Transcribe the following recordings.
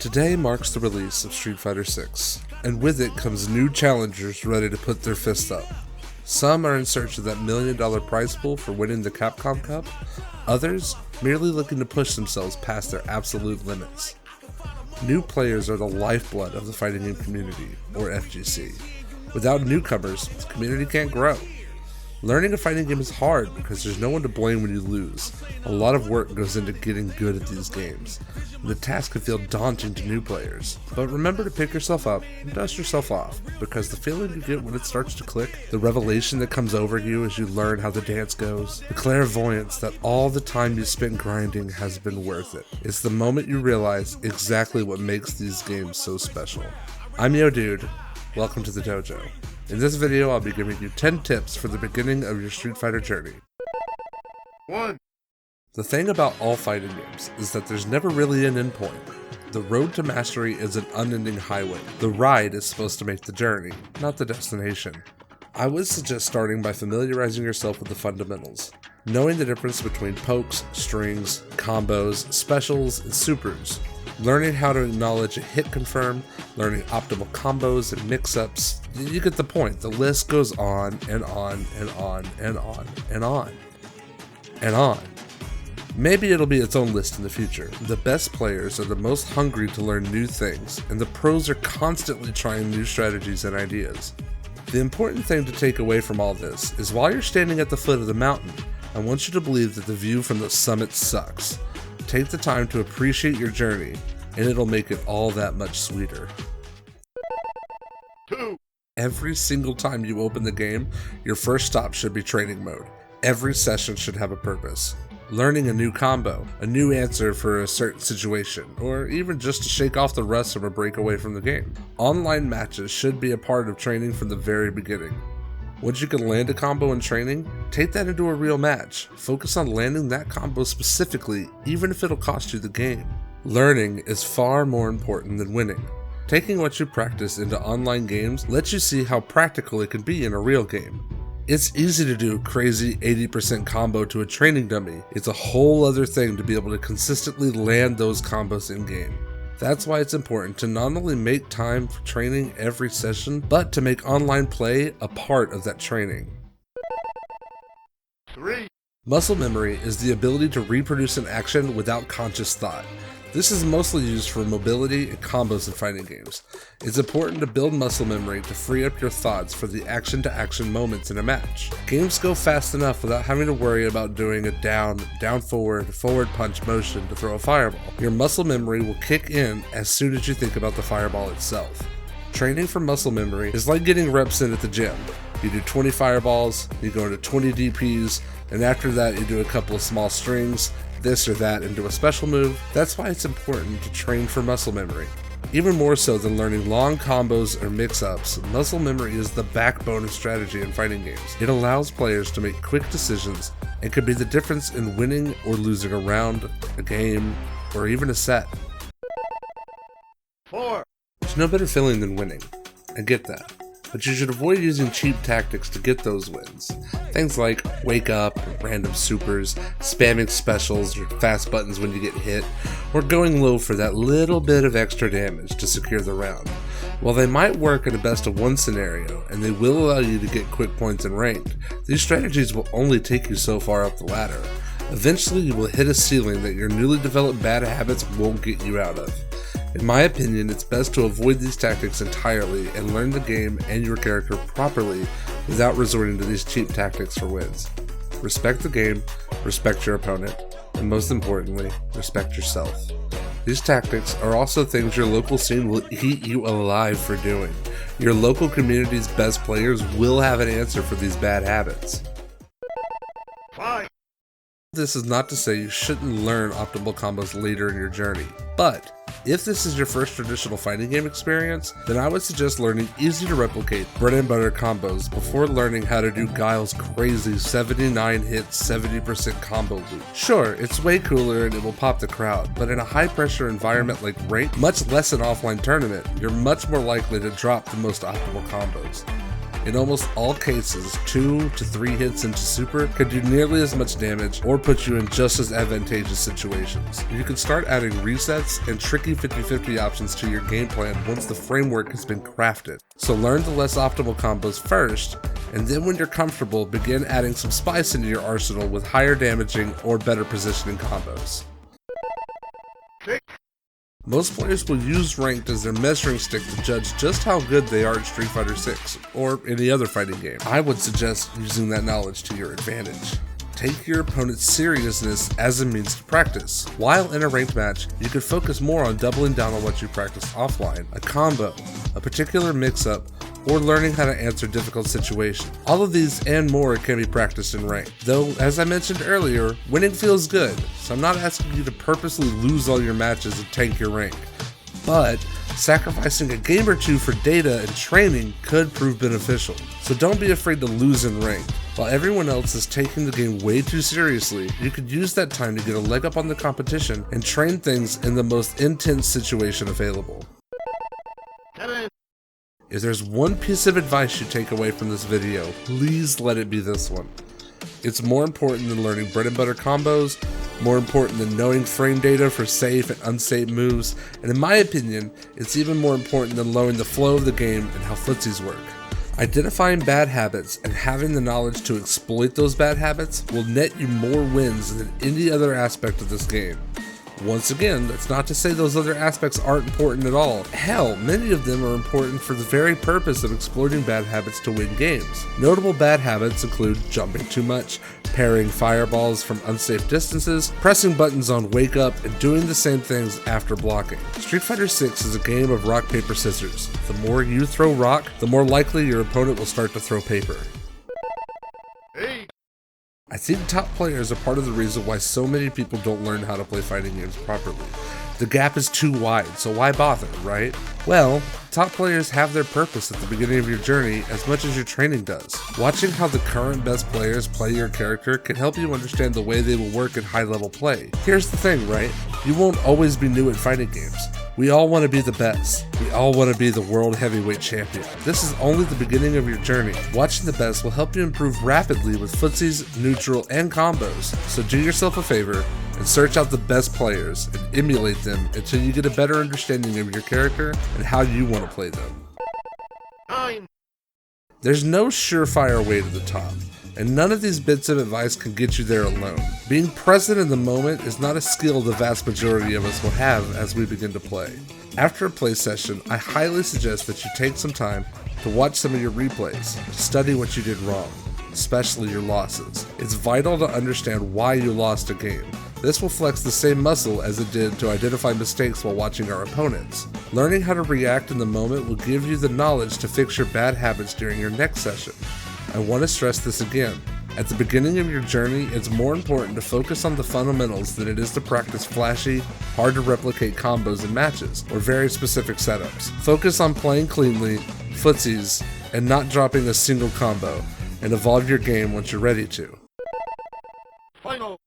Today marks the release of Street Fighter 6, and with it comes new challengers ready to put their fists up. Some are in search of that $1 million prize pool for winning the Capcom Cup, others merely looking to push themselves past their absolute limits. New players are the lifeblood of the fighting game community, or FGC. Without newcomers, the community can't grow. Learning a fighting game is hard because there's no one to blame when you lose. A lot of work goes into getting good at these games. The task can feel daunting to new players, but remember to pick yourself up and dust yourself off, because the feeling you get when it starts to click, the revelation that comes over you as you learn how the dance goes, the clairvoyance that all the time you spent grinding has been worth it. It's the moment you realize exactly what makes these games so special. I'm Yo Dude. Welcome to the dojo. In this video, I'll be giving you 10 tips for the beginning of your Street Fighter journey. 1. The thing about all fighting games is that there's never really an endpoint. The road to mastery is an unending highway. The ride is supposed to make the journey, not the destination. I would suggest starting by familiarizing yourself with the fundamentals. Knowing the difference between pokes, strings, combos, specials, and supers. Learning how to acknowledge a hit confirm, learning optimal combos and mix-ups. You get the point. The list goes on and on and on and on and on and on. Maybe it'll be its own list in the future. The best players are the most hungry to learn new things, and the pros are constantly trying new strategies and ideas. The important thing to take away from all this is while you're standing at the foot of the mountain, I want you to believe that the view from the summit sucks. Take the time to appreciate your journey, and it'll make it all that much sweeter. 2. Every single time you open the game, your first stop should be training mode. Every session should have a purpose. Learning a new combo, a new answer for a certain situation, or even just to shake off the rust from a break away from the game. Online matches should be a part of training from the very beginning. Once you can land a combo in training, take that into a real match. Focus on landing that combo specifically, even if it'll cost you the game. Learning is far more important than winning. Taking what you practice into online games lets you see how practical it can be in a real game. It's easy to do a crazy 80% combo to a training dummy. It's a whole other thing to be able to consistently land those combos in game. That's why it's important to not only make time for training every session, but to make online play a part of that training. 3. Muscle memory is the ability to reproduce an action without conscious thought. This is mostly used for mobility and combos in fighting games. It's important to build muscle memory to free up your thoughts for the action-to-action moments in a match. Games go fast enough without having to worry about doing a down forward punch motion to throw a fireball. Your muscle memory will kick in as soon as you think about the fireball itself. Training for muscle memory is like getting reps in at the gym. You do 20 fireballs, you go into 20 DPs, and after that you do a couple of small strings, this or that into a special move. That's why it's important to train for muscle memory. Even more so than learning long combos or mix-ups, muscle memory is the backbone of strategy in fighting games. It allows players to make quick decisions and can be the difference in winning or losing a round, a game, or even a set. 4. There's no better feeling than winning. I get that. But you should avoid using cheap tactics to get those wins. Things like wake up, random supers, spamming specials or fast buttons when you get hit, or going low for that little bit of extra damage to secure the round. While they might work in a best of one scenario, and they will allow you to get quick points in ranked, these strategies will only take you so far up the ladder. Eventually you will hit a ceiling that your newly developed bad habits won't get you out of. In my opinion, it's best to avoid these tactics entirely and learn the game and your character properly without resorting to these cheap tactics for wins. Respect the game, respect your opponent, and most importantly, respect yourself. These tactics are also things your local scene will eat you alive for doing. Your local community's best players will have an answer for these bad habits. 5. This is not to say you shouldn't learn optimal combos later in your journey, but if this is your first traditional fighting game experience, then I would suggest learning easy to replicate bread and butter combos before learning how to do Guile's crazy 79 hit 70% combo loop. Sure, it's way cooler and it will pop the crowd, but in a high pressure environment like ranked, much less an offline tournament, you're much more likely to drop the most optimal combos. In almost all cases, 2 to 3 hits into super can do nearly as much damage or put you in just as advantageous situations. You can start adding resets and tricky 50-50 options to your game plan once the framework has been crafted. So learn the less optimal combos first, and then when you're comfortable, begin adding some spice into your arsenal with higher damaging or better positioning combos. Most players will use ranked as their measuring stick to judge just how good they are at Street Fighter 6 or any other fighting game. I would suggest using that knowledge to your advantage. Take your opponent's seriousness as a means to practice. While in a ranked match, you could focus more on doubling down on what you practiced offline, a combo, a particular mix-up, or learning how to answer difficult situations. All of these and more can be practiced in ranked. Though, as I mentioned earlier, winning feels good, so I'm not asking you to purposely lose all your matches and tank your rank. But sacrificing a game or two for data and training could prove beneficial. So don't be afraid to lose in ranked. While everyone else is taking the game way too seriously, you could use that time to get a leg up on the competition and train things in the most intense situation available. If there's one piece of advice you take away from this video, please let it be this one. It's more important than learning bread and butter combos, more important than knowing frame data for safe and unsafe moves, and in my opinion, it's even more important than knowing the flow of the game and how footsies work. Identifying bad habits and having the knowledge to exploit those bad habits will net you more wins than any other aspect of this game. Once again, that's not to say those other aspects aren't important at all. Hell, many of them are important for the very purpose of exploiting bad habits to win games. Notable bad habits include jumping too much, parrying fireballs from unsafe distances, pressing buttons on wake up, and doing the same things after blocking. Street Fighter 6 is a game of rock, paper, scissors. The more you throw rock, the more likely your opponent will start to throw paper. I think top players are part of the reason why so many people don't learn how to play fighting games properly. The gap is too wide, so why bother, right? Well, top players have their purpose at the beginning of your journey as much as your training does. Watching how the current best players play your character can help you understand the way they will work in high-level play. Here's the thing, right? You won't always be new at fighting games. We all want to be the best. We all want to be the world heavyweight champion. This is only the beginning of your journey. Watching the best will help you improve rapidly with footsies, neutral, and combos. So do yourself a favor and search out the best players and emulate them until you get a better understanding of your character and how you want to play them. There's no surefire way to the top, and none of these bits of advice can get you there alone. Being present in the moment is not a skill the vast majority of us will have as we begin to play. After a play session, I highly suggest that you take some time to watch some of your replays, to study what you did wrong, especially your losses. It's vital to understand why you lost a game. This will flex the same muscle as it did to identify mistakes while watching our opponents. Learning how to react in the moment will give you the knowledge to fix your bad habits during your next session. I want to stress this again. At the beginning of your journey, it's more important to focus on the fundamentals than it is to practice flashy, hard to replicate combos in matches, or very specific setups. Focus on playing cleanly, footsies, and not dropping a single combo, and evolve your game once you're ready to. Final.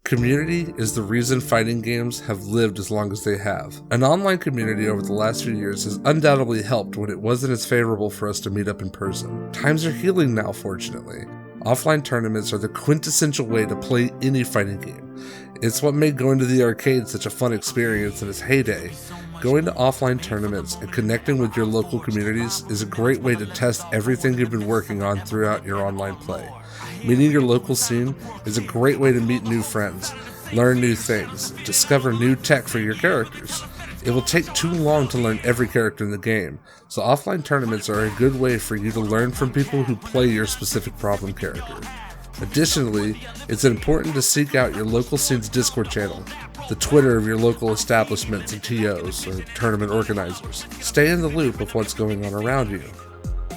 Community is the reason fighting games have lived as long as they have. An online community over the last few years has undoubtedly helped when it wasn't as favorable for us to meet up in person. Times are healing now, fortunately. Offline tournaments are the quintessential way to play any fighting game. It's what made going to the arcade such a fun experience in its heyday. Going to offline tournaments and connecting with your local communities is a great way to test everything you've been working on throughout your online play. Meeting your local scene is a great way to meet new friends, learn new things, discover new tech for your characters. It will take too long to learn every character in the game, so offline tournaments are a good way for you to learn from people who play your specific problem character. Additionally, it's important to seek out your local scene's Discord channel, the Twitter of your local establishments and TOs, or tournament organizers. Stay in the loop of what's going on around you.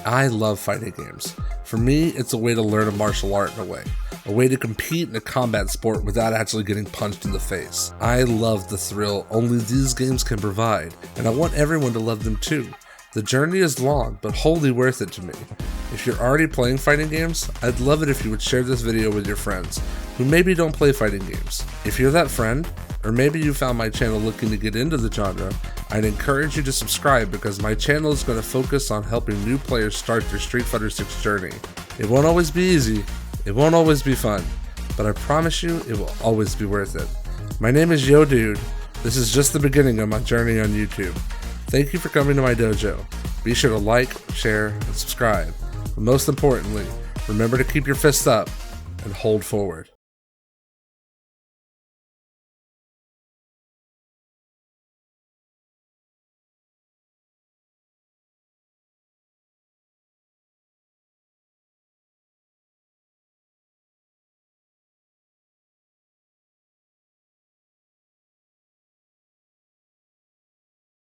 I love fighting games. For me, it's a way to learn a martial art in a way to compete in a combat sport without actually getting punched in the face. I love the thrill only these games can provide, and I want everyone to love them too. The journey is long, but wholly worth it to me. If you're already playing fighting games, I'd love it if you would share this video with your friends who maybe don't play fighting games. If you're that friend, or maybe you found my channel looking to get into the genre, I'd encourage you to subscribe because my channel is going to focus on helping new players start their Street Fighter 6 journey. It won't always be easy, it won't always be fun, but I promise you it will always be worth it. My name is Yo Dude. This is just the beginning of my journey on YouTube. Thank you for coming to my dojo. Be sure to like, share, and subscribe. But most importantly, remember to keep your fists up and hold forward.